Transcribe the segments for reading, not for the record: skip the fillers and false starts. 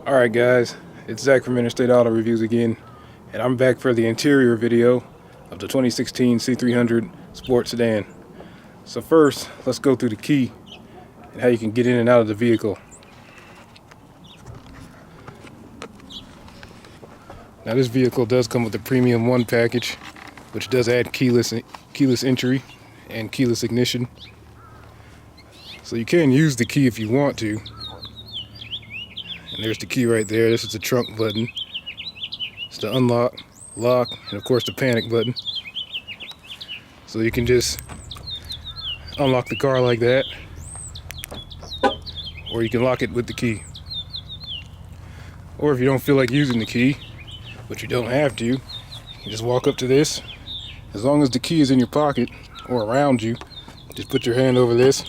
Alright guys, it's Zach from Interstate Auto Reviews again, and I'm back for the interior video of the 2016 C300 Sport Sedan. So first, let's go through the key and how you can get in and out of the vehicle. Now this vehicle does come with the Premium 1 package, which does add keyless entry and keyless ignition. So you can use the key if you want to. And there's the key right there. This is the trunk button. It's the unlock, lock, and of course the panic button. So you can just unlock the car like that, or you can lock it with the key. Or if you don't feel like using the key, but you don't have to, you can just walk up to this. As long as the key is in your pocket or around you, just put your hand over this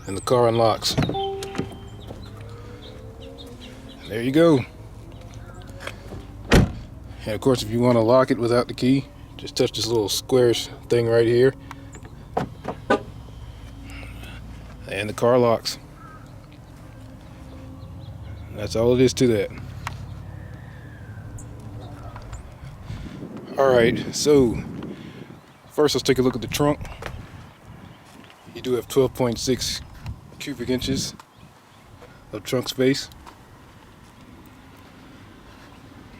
and the car unlocks. There you go. And of course, if you want to lock it without the key, just touch this little square thing right here, and the car locks. That's all it is to that. Alright, so first let's take a look at the trunk. You do have 12.6 cubic inches of trunk space.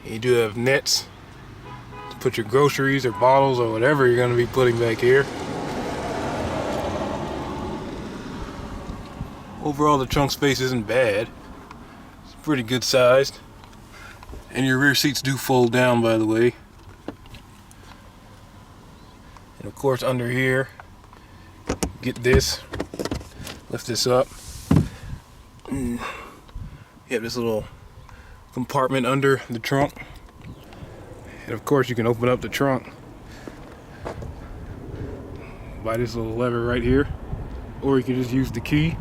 You do have nets to put your groceries or bottles or whatever you're going to be putting back here. Overall, the trunk space isn't bad. It's pretty good sized. And your rear seats do fold down, by the way. And of course, under here, get this, lift this up. You have this little compartment under the trunk, and of course you can open up the trunk by this little lever right here, or you can just use the key.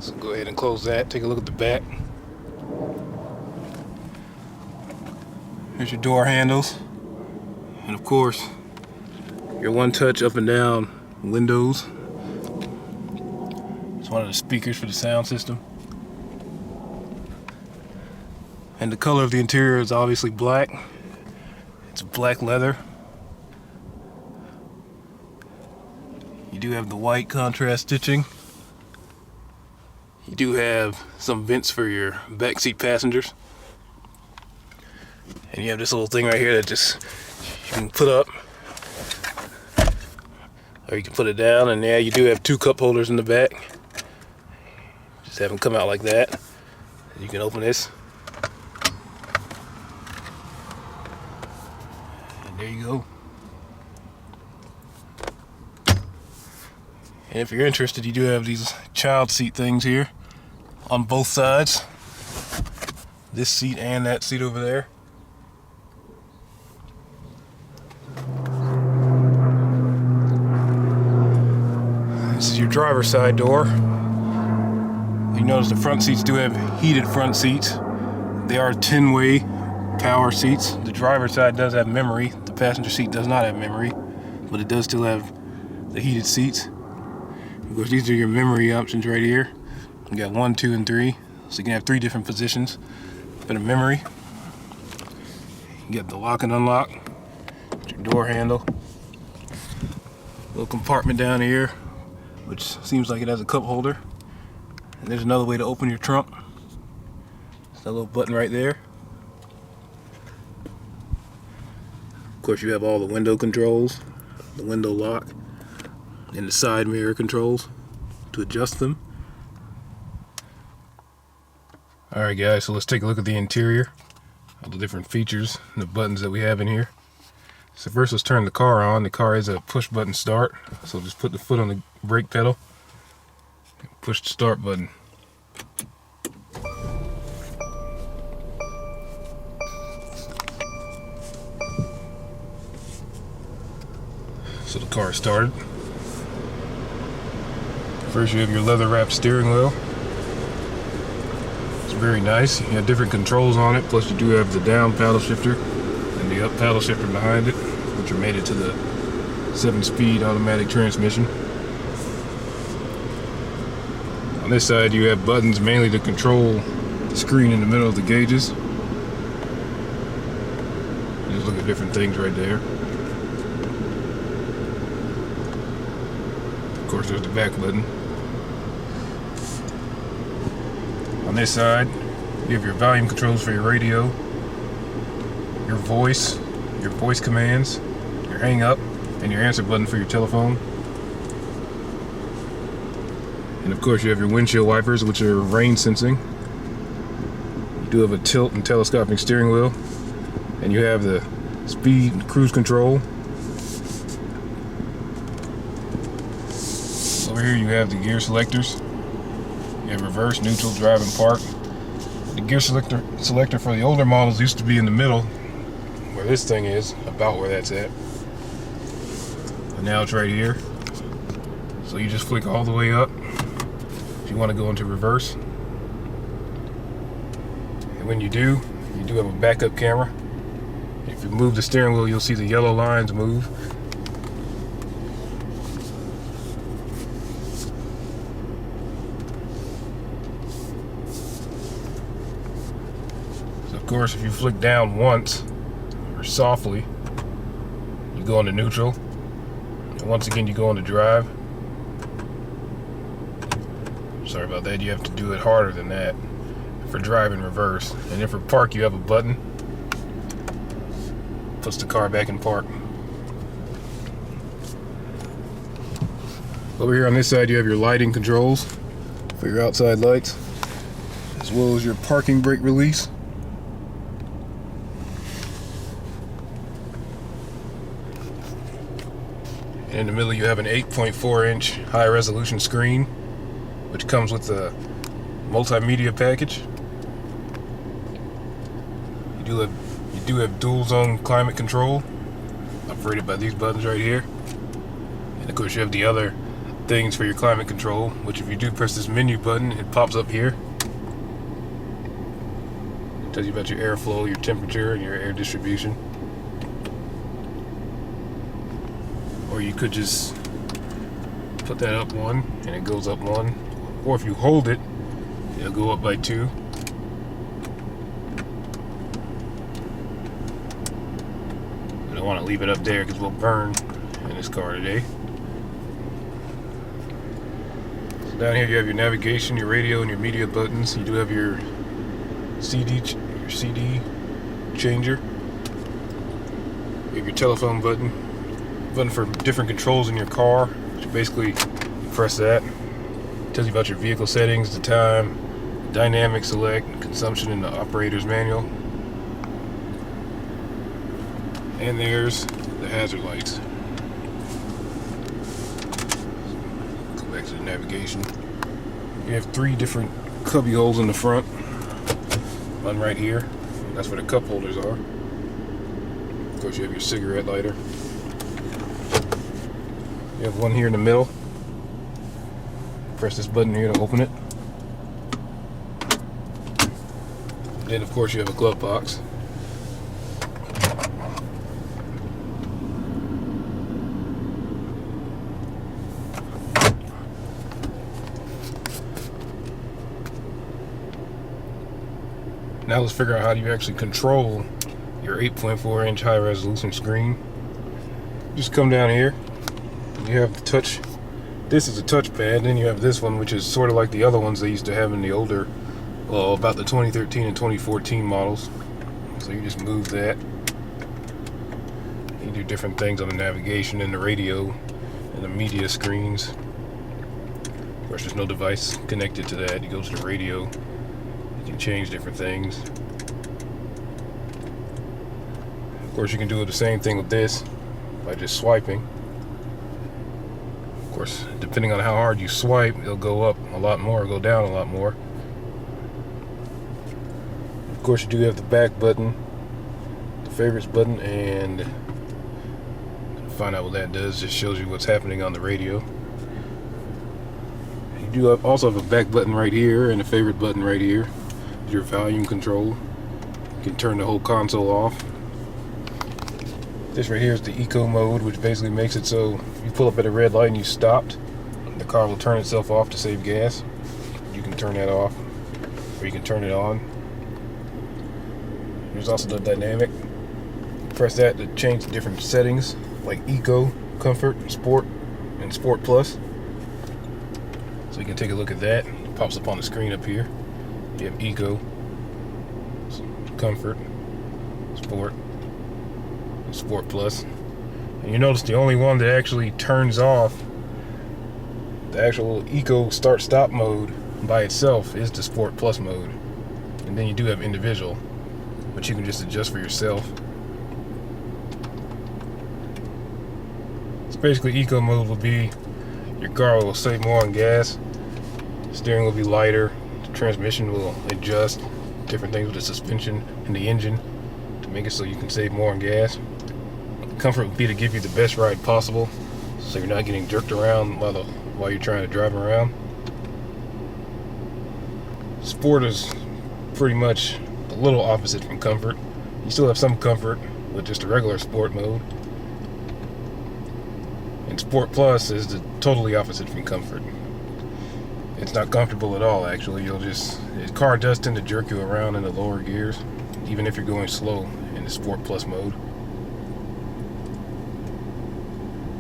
So go ahead and close that. Take a look at the back. Here's your door handles, and of course your one-touch up and down windows. It's one of the speakers for the sound system. And the color of the interior is obviously black. It's black leather. You do have the white contrast stitching. You do have some vents for your backseat passengers. And you have this little thing right here that just you can put up, or you can put it down, and yeah, you do have two cup holders in the back. Just have them come out like that. You can open this. And there you go. And if you're interested, you do have these child seat things here on both sides. This seat and that seat over there. This is your driver's side door. You notice the front seats do have heated front seats. They are 10-way power seats. The driver's side does have memory. The passenger seat does not have memory, but it does still have the heated seats. Of course, these are your memory options right here. You got 1, 2, and 3. So you can have 3 different positions for the memory. You got the lock and unlock, your door handle, little compartment down here, which seems like it has a cup holder. And there's another way to open your trunk. There's that little button right there. Of course, you have all the window controls, the window lock, and the side mirror controls to adjust them. Alright guys, so let's take a look at the interior, all the different features and the buttons that we have in here. So first, let's turn the car on. The car is a push button start, so just put the foot on the brake pedal and push the start button. So the car is started. First, you have your leather wrapped steering wheel. It's very nice. You have different controls on it, plus you do have the down paddle shifter and the up paddle shifter behind it, which are mated to the 7-speed automatic transmission. On this side you have buttons mainly to control the screen in the middle of the gauges. Just look at different things right there. Of course there's the back button. On this side you have your volume controls for your radio, your voice commands, your hang up, and your answer button for your telephone. And of course you have your windshield wipers, which are rain sensing. You do have a tilt and telescoping steering wheel, and you have the speed and cruise control. Over here you have the gear selectors. You have reverse, neutral, drive, and park. The gear selector for the older models used to be in the middle, where this thing is, about where that's at. But now it's right here. So you just flick all the way up if you want to go into reverse. And when you do have a backup camera. If you move the steering wheel, you'll see the yellow lines move. So of course, if you flick down once, or softly, you go into neutral. And once again, you go into drive. Sorry about that, you have to do it harder than that for drive and reverse. And then for park, you have a button. Puts the car back in park. Over here on this side, you have your lighting controls for your outside lights, as well as your parking brake release. And in the middle, you have an 8.4-inch high-resolution screen, which comes with the multimedia package. You do have dual zone climate control, operated by these buttons right here. And of course you have the other things for your climate control, which if you do press this menu button, it pops up here. It tells you about your airflow, your temperature, and your air distribution. Or you could just put that up one and it goes up one. Or if you hold it, it'll go up by 2. I don't want to leave it up there because we'll burn in this car today. So down here you have your navigation, your radio, and your media buttons. You do have your CD changer. You have your telephone button for different controls in your car. So basically, press that. It tells you about your vehicle settings, the time, dynamic select, consumption in the operator's manual. And there's the hazard lights. Go back to the navigation. You have 3 different cubby holes in the front. One right here. That's where the cup holders are. Of course, you have your cigarette lighter. You have one here in the middle. Press this button here to open it. Then, of course, you have a glove box. Now let's figure out how do you actually control your 8.4-inch high-resolution screen. Just come down here. You have the touch. This is a touchpad. Then you have this one, which is sort of like the other ones they used to have in the older, well, about the 2013 and 2014 models. So you just move that. You do different things on the navigation and the radio and the media screens. Of course, there's no device connected to that. You go to the radio. You can change different things. Of course, you can do the same thing with this by just swiping. Of course, depending on how hard you swipe, it'll go up a lot more, or go down a lot more. Of course, you do have the back button, the favorites button, and find out what that does. Just shows you what's happening on the radio. You do also have a back button right here and a favorite button right here. Your volume control. You can turn the whole console off. This right here is the eco mode, which basically makes it so you pull up at a red light and you stopped, the car will turn itself off to save gas. You can turn that off, or you can turn it on. There's also the dynamic. Press that to change the different settings, like eco, comfort, sport, and sport plus. So you can take a look at that. It pops up on the screen up here. You have eco, comfort, sport, and sport plus. And you notice the only one that actually turns off the actual eco start stop mode by itself is the sport plus mode. And then you do have individual, but you can just adjust for yourself. So basically eco mode will be your car will save more on gas, steering will be lighter, the transmission will adjust different things with the suspension and the engine to make it so you can save more on gas. Comfort would be to give you the best ride possible, so you're not getting jerked around while you're trying to drive around. Sport is pretty much a little opposite from comfort. You still have some comfort with just a regular sport mode. And Sport Plus is the totally opposite from comfort. It's not comfortable at all, actually. The car does tend to jerk you around in the lower gears, even if you're going slow in the Sport Plus mode.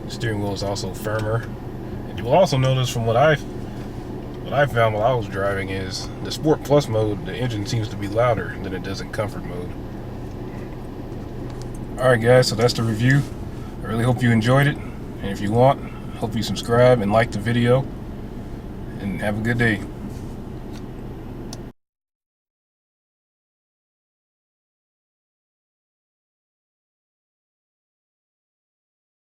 The steering wheel is also firmer. And you will also notice from what I found while I was driving is the Sport Plus mode, the engine seems to be louder than it does in comfort mode. Alright guys, so that's the review. I really hope you enjoyed it. And if you want, hope you subscribe and like the video. And have a good day.